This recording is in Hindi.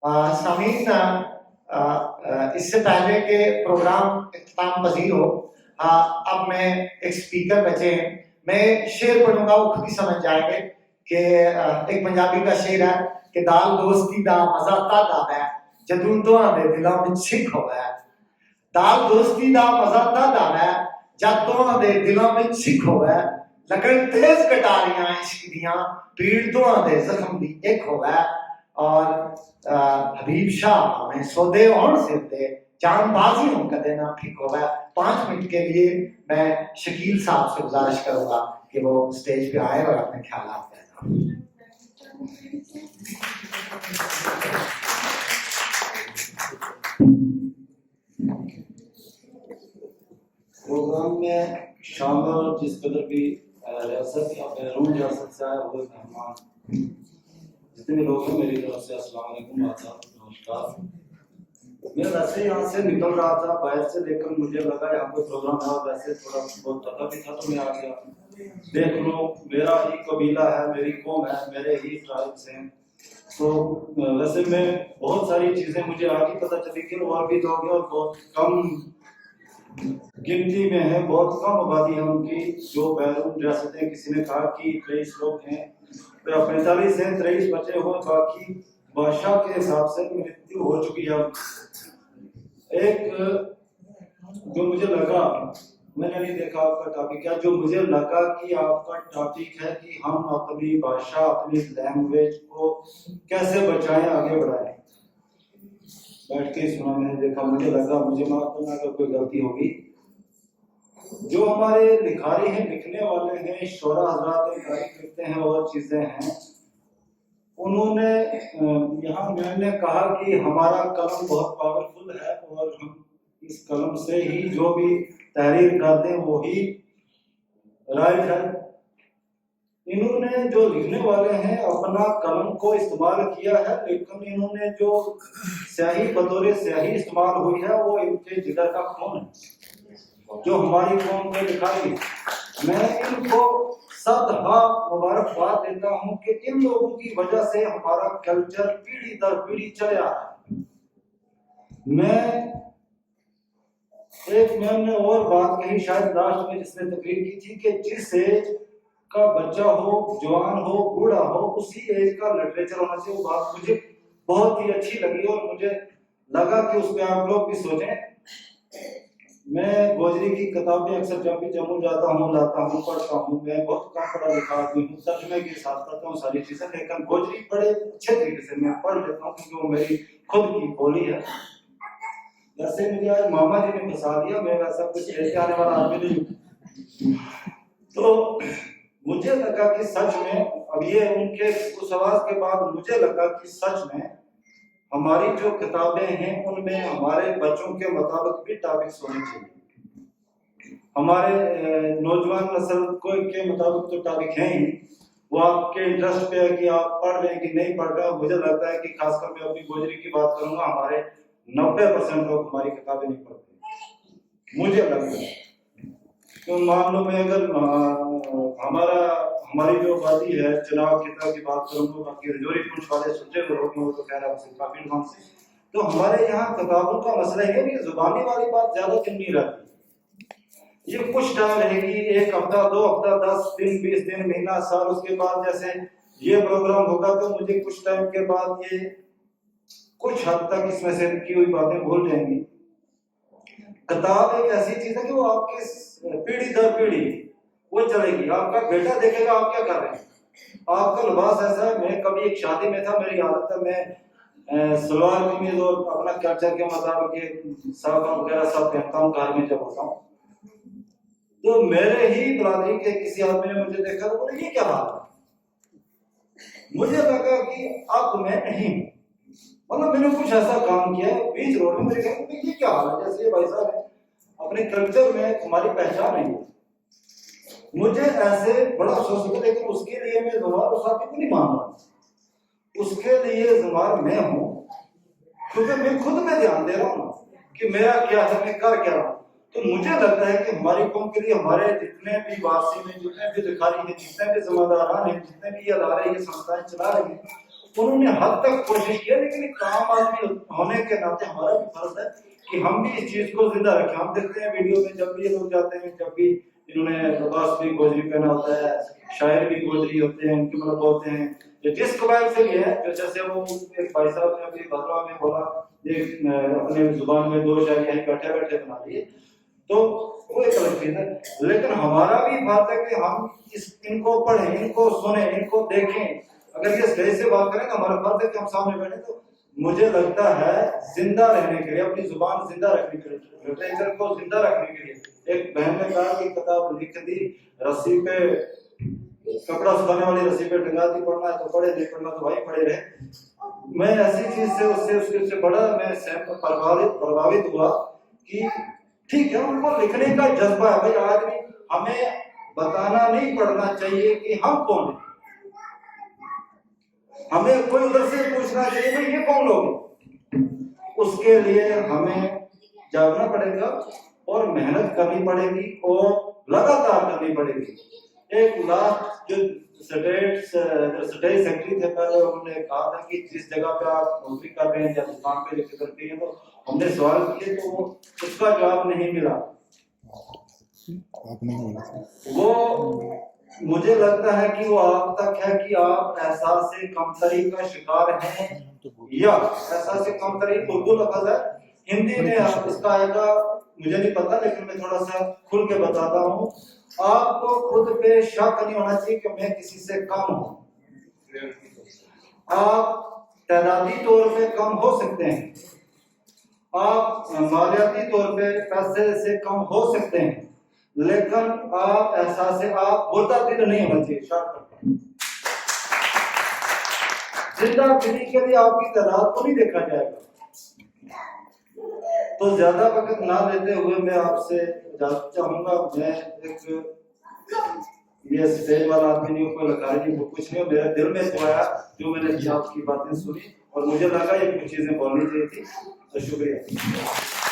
सामीन, इससे पहले के प्रोग्राम इख्तिताम पजीर हो, अब मैं एक स्पीकर बचे हैं, मैं शेर पढ़ूंगा, वो खुद ही समझ जाएंगे कि एक पंजाबी का शेर है कि दाल दोस्ती दा मजा तद है जदों दोहां दे दिलों विच सिख होवे। दाल दोस्ती दा मजा तद है जद दोहां दे दिलों विच सिख होवे। लगन तेज कटारियां इश्क दियां पीड़ दोहां दे जख्म दी एक होवे। और हबीब शाह में सौदे और सिरते जानबाजी हो कदे ना ठीक होगा। 5 मिनट के लिए मैं शकील साहब से गुजारिश करूंगा कि वो स्टेज पे आए और अपने ख्यालात कहें। प्रोग्राम में शामिल जिस कदर भी रियासत या बैरून रियासत से आए हुए मेहमान जितने लोग हैं, मेरी तरफ से अस्सलाम वालेकुम, नमस्कार। मैं वैसे यहाँ से निकल रहा था बाहर से, लेकिन मुझे लगा यहाँ पे प्रोग्राम था, वैसे थोड़ा बहुत पता भी था तो मैं आ गया। देख लो, मेरा ही कबीला है, मेरी कौम है, मेरे ही ट्राइब्स हैं। तो वैसे मैं बहुत सारी चीजें मुझे आगे पता चली कि और भी लोग हैं और बहुत कम गिनती में है, बहुत कम आबादी है उनकी जो बैरून रियासतें। किसी ने कहा कि 23 लोग हैं, तो 45 हैं, 23 बचे हुए, बाकी बादशाह के हिसाब से मृत्यु हो चुकी है। एक जो मुझे लगा, मैंने नहीं देखा आपका टॉपिक क्या, जो मुझे लगा कि आपका टॉपिक है कि हम अपनी भाषा, अपनी लैंग्वेज को कैसे बचाएं, आगे बढ़ाएं। बैठ के सुना, मैंने देखा, मुझे लगा मुझे माफ करना अगर कोई गलती होगी। जो हमारे लिखारी हैं, लिखने वाले हैं, शोरा हजरात तारीफ लिखते हैं और चीजें हैं, उन्होंने यहाँ मैंने कहा कि हमारा कलम बहुत पावरफुल है और हम इस कलम से ही जो भी तहरीर करते हैं वो ही राइट है। इन्होंने जो लिखने वाले हैं अपना कलम को इस्तेमाल किया है, लेकिन इन्होंने जो स्याही बतौर स्याही इस्तेमाल हुई है वो इनके जिगर का खून है जो हमारी कौम को लिखाई। मैं इनको सदहा मुबारकबाद देता हूं कि इन लोगों की वजह से हमारा कल्चर पीढ़ी दर पीढ़ी चले आ रहा है। मैंने और बात कही शायद लास्ट में जिसने तकरीर की थी कि जिस एज का बच्चा हो, जवान हो, बूढ़ा हो, उसी एज का लिटरेचर होना चाहिए। वो बात मुझे बहुत ही अच्छी लगी और मुझे लगा कि उस पर आप लोग भी सोचें। मैं गोजरी की किताबें अक्सर जब भी जम्मू जाता हूँ, लाता हूँ, पढ़ता हूँ। मैं बहुत कम पढ़ा लिखा आदमी हूँ, तर्जुमे के साथ करता हूँ सारी चीजें, लेकिन गोजरी बड़े अच्छे तरीके से मैं पढ़ लेता हूँ क्योंकि वो मेरी खुद की बोली है। वैसे मुझे आज मामा जी ने फंसा दिया, मैं वैसा कुछ लेके आने वाला आदमी नहीं। तो मुझे लगा कि सच में, अब ये उनके उस आवाज के बाद मुझे लगा कि सच में हमारी जो किताबें हैं उनमें हमारे बच्चों के मुताबिक भी टॉपिक्स होने चाहिए। हमारे नौजवान नस्ल को के मुताबिक तो टॉपिक है ही, वो आपके इंटरेस्ट पे है कि आप पढ़ रहे हैं कि नहीं पढ़ रहे। मुझे लगता है कि खासकर मैं अपनी गोजरी की बात करूंगा, हमारे 90% लोग हमारी किताबें नहीं पढ़ते, मुझे लगता है। तो मान लो मैं अगर हमारी जो आबादी है, चुनाव किताब की बात करूँ, बाकी रजौरी पुंछ वाले सुनते लोग तो कह रहा है काफी एडवांस से। तो हमारे यहाँ किताबों का मसला है कि जुबानी वाली बात ज्यादा दिन नहीं रहती। ये कुछ टाइम रहेगी, 1 हफ्ता, 2 हफ्ता, 10 दिन, 20 दिन, महीना, साल। उसके बाद जैसे ये प्रोग्राम होगा तो मुझे कुछ टाइम के बाद ये कुछ हद तक इसमें से की हुई बातें भूल जाएंगी। किताब एक ऐसी चीज है कि वो आपकी पीढ़ी दर पीढ़ी वो चलेगी। आपका बेटा देखेगा आप क्या कर रहे हैं, आपका लिबास ऐसा है। मैं कभी एक शादी में था, मेरी आदत है मैं सलवार कमीज और अपना कल्चर के मुताबिक साफा वगैरह सब पहनता हूँ घर में जब होता हूँ। तो मेरे ही बरादरी के किसी आदमी ने मुझे देखा तो बोले ये क्या हाल है। मुझे लगा कि अब मैं नहीं, मतलब मैंने कुछ ऐसा काम किया बीच रोड में, मुझे कहा ये क्या हाल है, जैसे ये भाई साहब है अपने कल्चर में तुम्हारी पहचान नहीं है। मुझे ऐसे बड़ा अफसोस हुआ, लेकिन उसके लिए मैं ज़ुबान उस आदमी को नहीं मान रहा। उसके लिए ज़ुबान मैं हूँ क्योंकि मैं खुद में ध्यान दे रहा हूँ कि मेरा क्या है, मैं कर क्या रहा हूँ। तो मुझे लगता है कि हमारी कौम के लिए हमारे जितने भी वासी में, जितने भी लिखारी हैं, जितने भी जिम्मेदारान हैं, जितने भी अदारे ये संस्थाएं चला रहे हैं, उन्होंने हद तक कोशिश की, लेकिन एक आम आदमी होने के नाते हमारा भी फर्ज है कि हम भी इस चीज को जिंदा रखें। हम देखते हैं वीडियो में जब भी ये लोग जाते हैं, जब भी इन्होंने लिबास भी गोजरी पहना होता है, शायर भी गोजरी होते हैं, उनके मतलब बोलते हैं ये जिस कबाइल से भी है, जो जैसे वो एक भाई साहब ने अभी भद्रा में बोला, एक अपने जुबान में 2 शायरी यहीं बैठे बैठे बना लिए, तो वो एक अलग चीज है। लेकिन हमारा भी बात है कि हम इनको पढ़ें, इनको सुने, इनको देखें। अगर ये सही से बात करें तो हमारा फर्ज है कि हम सामने बैठे। तो मुझे लगता है जिंदा रहने के लिए, अपनी जुबान जिंदा रखने के लिए, लिटरेचर को जिंदा रखने के लिए, एक बहन ने कहा कि किताब लिख दी, रस्सी पे कपड़ा सुखाने वाली रस्सी पे टंगा दी, पढ़ना है तो पढ़े, नहीं पढ़ना तो भाई पढ़े रहे। मैं ऐसी चीज से उससे बड़ा मैं प्रभावित हुआ कि ठीक है, उनको लिखने का जज्बा है। भाई आदमी, हमें बताना नहीं पड़ना चाहिए कि हम कौन है, हमें कोई उधर से पूछना चाहिए भाई ये कौन लोग हैं। उसके लिए हमें जागना पड़ेगा और मेहनत करनी पड़ेगी और लगातार करनी पड़ेगी। एक लास्ट जो स्टेट सेक्रेटरी थे पहले, उन्होंने कहा था कि जिस जगह पे आप नौकरी कर रहे हैं या दुकान पे जो करते हैं, तो हमने सवाल किए तो वो उसका जवाब नहीं मिला। वो मुझे लगता है कि वो आप तक है कि आप एहसास से कमतरी का शिकार हैं या एहसास से कमतरी उर्दू लफ्ज है, हिंदी में आप इसका आएगा मुझे नहीं पता, लेकिन मैं थोड़ा सा खुल के बताता हूँ। आपको खुद पे शक नहीं होना चाहिए कि मैं किसी से कम हूँ। आप तादादी तौर पे कम हो सकते हैं, आप मालियाती तौर पे पैसे से कम हो सकते हैं, लेकिन आप एहसास से आप बुर्दा दिल नहीं होना चाहिए। जिंदा दिली के लिए आपकी तादाद को नहीं देखा जाएगा। तो ज्यादा वक्त ना लेते हुए मैं आपसे इजाजत चाहूंगा। मैं एक ये स्टेज वाला आदमी नहीं, कोई लखारी नहीं, कुछ नहीं, मेरे दिल में तो आया जो मैंने आपकी बातें सुनी और मुझे लगा ये कुछ चीजें बोलनी चाहिए थी। तो शुक्रिया।